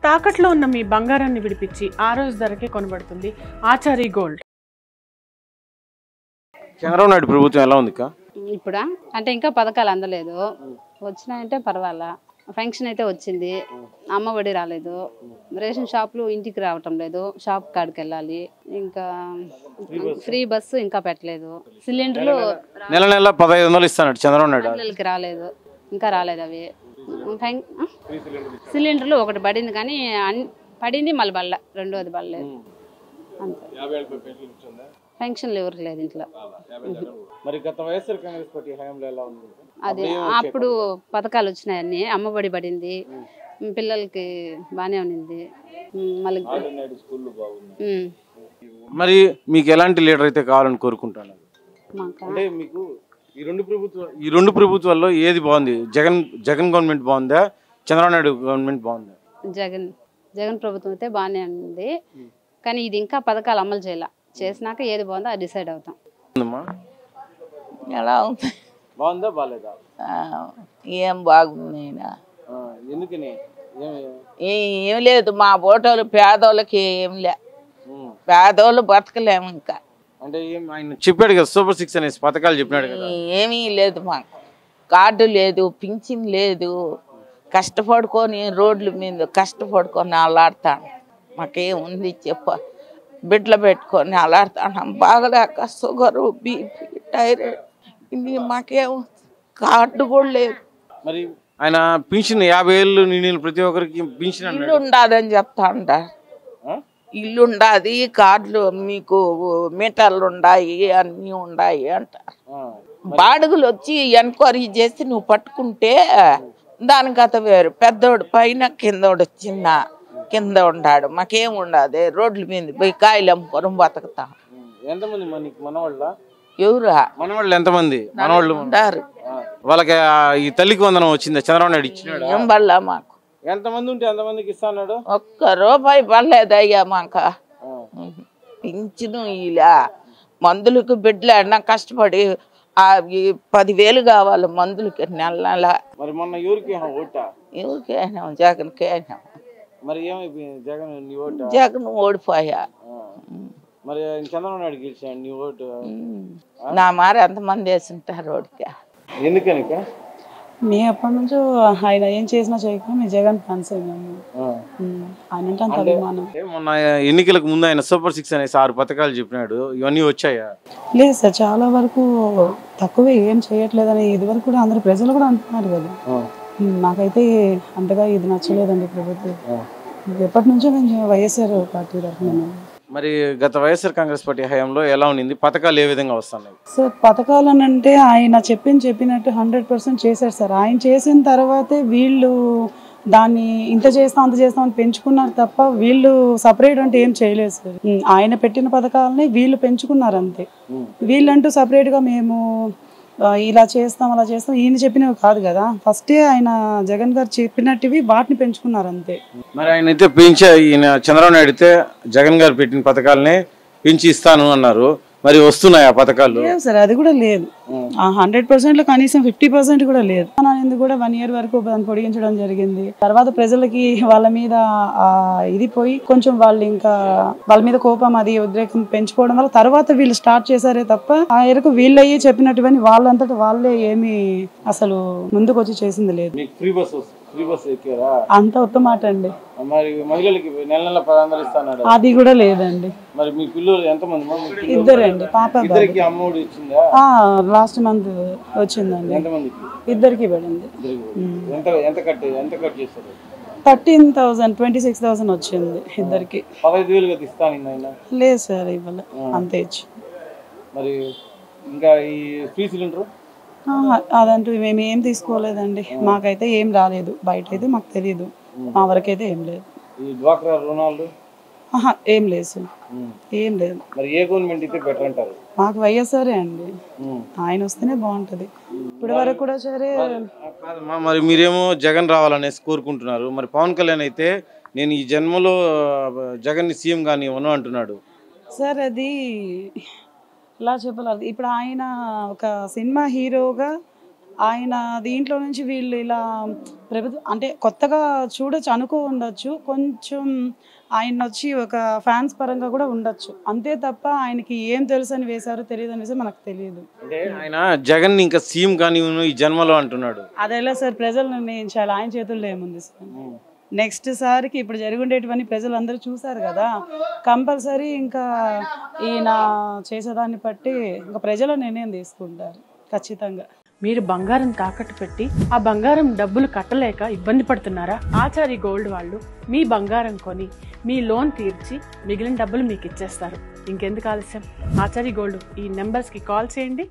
తాకట్లో ఉన్న మీ బంగారాన్ని విడిపించి ఆ రోజు ధరకే కొనబడుతుంది ఆచారి గోల్డ్. చంద్రబాబు నాయుడు ప్రభుత్వం ఎలా ఉంది? ఇప్పుడా అంటే ఇంకా పథకాలు అందలేదు, వచ్చినాయంటే పర్వాలా. ఫంక్షన్ అయితే వచ్చింది, అమ్మ ఒడి రాలేదు, రేషన్ షాపులు ఇంటికి రావటం లేదు, షాప్ కాడికి వెళ్ళాలి, ఇంకా ఫ్రీ బస్సు ఇంకా పెట్టలేదు, సిలిండర్లు నెల నెల 1500 ఇస్తాడు చంద్రబాబు నాయుడు. పిల్లలకి రాలేదు, ఇంకా రాలేదు అవి. సిలిండర్లు ఒకటి పడింది కానీ పడింది మళ్ళీ బల్ల, రెండోది బల్లలేదు అంతే. పెన్షన్లు ఎవరికి లేదు ఇంట్లో. అది అప్పుడు పథకాలు వచ్చినాయన్ని, అమ్మఒడి పడింది, పిల్లలకి బాగానే ఉన్నింది. మళ్ళీ మరి మీకు ఎలాంటి లీడర్ అయితే కావాలని కోరుకుంటాను? అంటే మీకు ఈ రెండు ప్రభుత్వాల్లో ఏది బాగుంది? జగన్ గవర్నమెంట్ బాగుందా, చంద్రబాబు నాయుడు గవర్నమెంట్ బాగుందా? జగన్ ప్రభుత్వం అయితే బాగానే ఉంది, కానీ ఇది ఇంకా పథకాలు అమలు చేసినాక ఏది బాగుందో అది డిసైడ్ అవుతాం. ఎలా ఉంది? బాగుందా బాగాలేదా? ఏం బాగుంది? ఎందుకని? ఏం లేదు, మా ఫోటోలు పేదోళ్ళకి ఏం లే, పేదోళ్ళు బతకలేము ఇంకా. అంటే ఆయన చెప్పాడు కదా సూపర్ 6 అనేసి పథకాలు చెప్పినాడు కదా. ఏమీ లేదు, మాకు కార్డు లేదు, పింఛన్ లేదు, కష్టపడుకొని రోడ్ల మీద కష్టపడుకొని అలాడతాను. మాకేం ఉంది చెప్ప, బిడ్డలు పెట్టుకొని అలాడతాను, బాగలేక షుగరు, బీపీ, థైరాయిడ్, ఇది మాకేం కార్డు కూడా లేదు. మరి ఆయన పింఛన్ 50,000 నిండిన ప్రతి ఒక్కరికి పింఛన్ ఇల్లు ఉండదని చెప్తా ఉంటారు, ఇల్లు ఉండాది, కార్డులు మీకు మీటర్లు ఉన్నాయి, అన్నీ ఉన్నాయి అంటారు. బాడుగులు వచ్చి ఎంక్వైరీ చేసి నువ్వు పట్టుకుంటే దాని కథ వేరు. పెద్దోడు పైన, కిందోడు కింద ఉన్నాడు, మాకేం ఉండదు, రోడ్ల మీద పోయి కాయలు అమ్ముకొని బతుకుతాం. ఎంతమంది మనవాళ్ళ? ఎవరా మనవాళ్ళు? ఎంతమంది మనవాళ్ళు ఉంటారు? వాళ్ళకి ఈ తల్లికి వందనం వచ్చిందా? చంద్రబాబు నాయుడు ఇచ్చినాడు. ఏం బల్లా మాకు? ఎంతమంది ఉంటే అంతమందికి ఇస్తాడు. ₹1 పడలేదయ్యా మాకు పింఛను. ఇలా మందులకు బిడ్డలు అన్నా కష్టపడి 10,000 కావాలి మందులకి నెల నెల. మరి మొన్న ఎవరికి ఓటా? ఎవరికి అయినాం? జగన్కి అయినాం. మరి ఏమైపోయింది? జగన్ ఓడిపోయా. మరి చంద్రబాబు నాయుడు గెలిచాడు, నీ ఓటు? నా మారి ఎంతమంది వేసింటారు ఓడికి? ఎందుకని? మీ అప్పటి నుంచి ఆయన ఏం చేసినా చేయకుండా మీ జగన్ ఫ్యాన్స్ మొన్న ఎన్నికలకు ముందు ఆయన సూపర్ 6 అనేసి 6 పథకాలు చెప్పినాడు, ఇవన్నీ వచ్చాయా? లేదు సార్, చాలా వరకు తక్కువే, ఏం చేయట్లేదని ఇది వరకు కూడా అందరు ప్రజలు కూడా అంటున్నారు కదా. నాకైతే అంతగా ఇది నచ్చలేదండి ప్రభుత్వం. ఎప్పటి నుంచో నేను వైఎస్ఆర్ పార్టీ తరఫున. మరి గత వైఎస్ఆర్ కాంగ్రెస్ పార్టీ హయాంలో ఎలా ఉంది? పథకాలు ఏ విధంగా వస్తున్నాయి సార్? పథకాలు అని అంటే ఆయన చెప్పినట్టు 100% చేశారు సార్. ఆయన చేసిన తర్వాతే వీళ్ళు దాన్ని ఇంత చేస్తాం అంత చేస్తాం అని పెంచుకున్నారు తప్ప వీళ్ళు సపరేట్ అంటే ఏం చేయలేదు సార్. ఆయన పెట్టిన పథకాలని వీళ్ళు పెంచుకున్నారు అంతే. వీళ్ళంటూ సపరేట్గా మేము ఇలా చేస్తాం అలా చేస్తాం ఈయన చెప్పినవి కాదు కదా. ఫస్టే ఆయన జగన్ గారు చెప్పినట్టువి వాటిని పెంచుకున్నారు అంతే. మరి ఆయన అయితే ఈయన చంద్రబాబు నాయుడు అయితే జగన్ గారు పెట్టిన పథకాలని పెంచి ఇస్తాను అన్నారు, మరి వస్తున్నాయి ఆ పథకాలు? లేదు సార్, అది కూడా లేదు. 100%లో కనీసం 50% కూడా లేదు. ఎందుకు కూడా 1 year వరకు దాన్ని పొడిగించడం జరిగింది. తర్వాత ప్రజలకి వాళ్ళ మీద ఇది పోయి కొంచెం వాళ్ళు ఇంకా వాళ్ళ మీద కోపం, అది ఉద్రేకం పెంచుకోవడం వల్ల తర్వాత వీళ్ళు స్టార్ట్ చేశారే తప్ప ఆ ఎరకు వీళ్ళయ్యి చెప్పినట్టువని వాళ్ళంతటా వాళ్ళే ఏమి అసలు ముందుకు వచ్చి చేసింది లేదు. అంత ఉత్తమాట అండి. అది కూడా లేదండి. ఇద్దరండి, పాప లాస్ట్ మంత్ వచ్చిందండి, ఇద్దరికి పడింది. 13,000 26,000 వచ్చింది ఇద్దరికి. లేదు సార్, ఇవ్వలే, అంతే ఇచ్చి. అదంటూ మేము ఏం తీసుకోలేదండి, మాకైతే ఏం రాలేదు. బయట అయితే మాకు తెలియదు, మా వరకైతే ఏం లేదు. ఏం లేదు సార్, ఏం లేదు. మాకు వైఎస్ఆర్ అండి, ఆయన వస్తేనే బాగుంటది. ఇప్పటి వరకు కూడా సరే. మరి మీరేమో జగన్ రావాలనేసి కోరుకుంటున్నారు, మరి పవన్ కళ్యాణ్ అయితే నేను ఈ జన్మలో జగన్ సీఎం గాని ఇవ్వను అంటున్నాడు సార్. అది ఎలా చెప్పాలి, ఇప్పుడు ఆయన ఒక సినిమా హీరోగా ఆయన దీంట్లో నుంచి వీళ్ళు ఇలా ప్రభుత్వం అంటే కొత్తగా చూడొచ్చు అనుకో ఉండొచ్చు, కొంచెం ఆయన వచ్చి ఒక ఫ్యాన్స్ పరంగా కూడా ఉండొచ్చు, అంతే తప్ప ఆయనకి ఏం తెలుసు అని వేశారో తెలియదు అనేసి మనకు తెలియదు. అంటే ఆయన జగన్ ఇంకా సీఎం కానీ ఈ జన్మలో అంటున్నాడు. అదెలా సార్, ప్రజలు నిర్ణయించాలి, ఆయన చేతుల్లో ఏముంది సార్. నెక్స్ట్ సారికి ఇప్పుడు జరుగుండేటివన్నీ ప్రజలు అందరూ చూసారు కదా, కంపల్సరీ ఇంకా ఈయన చేసేదాన్ని బట్టి ఇంకా ప్రజల నిర్ణయం తీసుకుంటారు ఖచ్చితంగా. మీరు బంగారం తాకట్టు పెట్టి ఆ బంగారం డబ్బులు కట్టలేక ఇబ్బంది పడుతున్నారా? ఆచారి గోల్డ్ వాళ్ళు మీ బంగారం కొని మీ లోన్ తీర్చి మిగిలిన డబ్బులు మీకు ఇచ్చేస్తారు. ఇంకెందుకు ఆలస్యం? ఆచారి గోల్డ్ ఈ నెంబర్స్కి కాల్ చేయండి.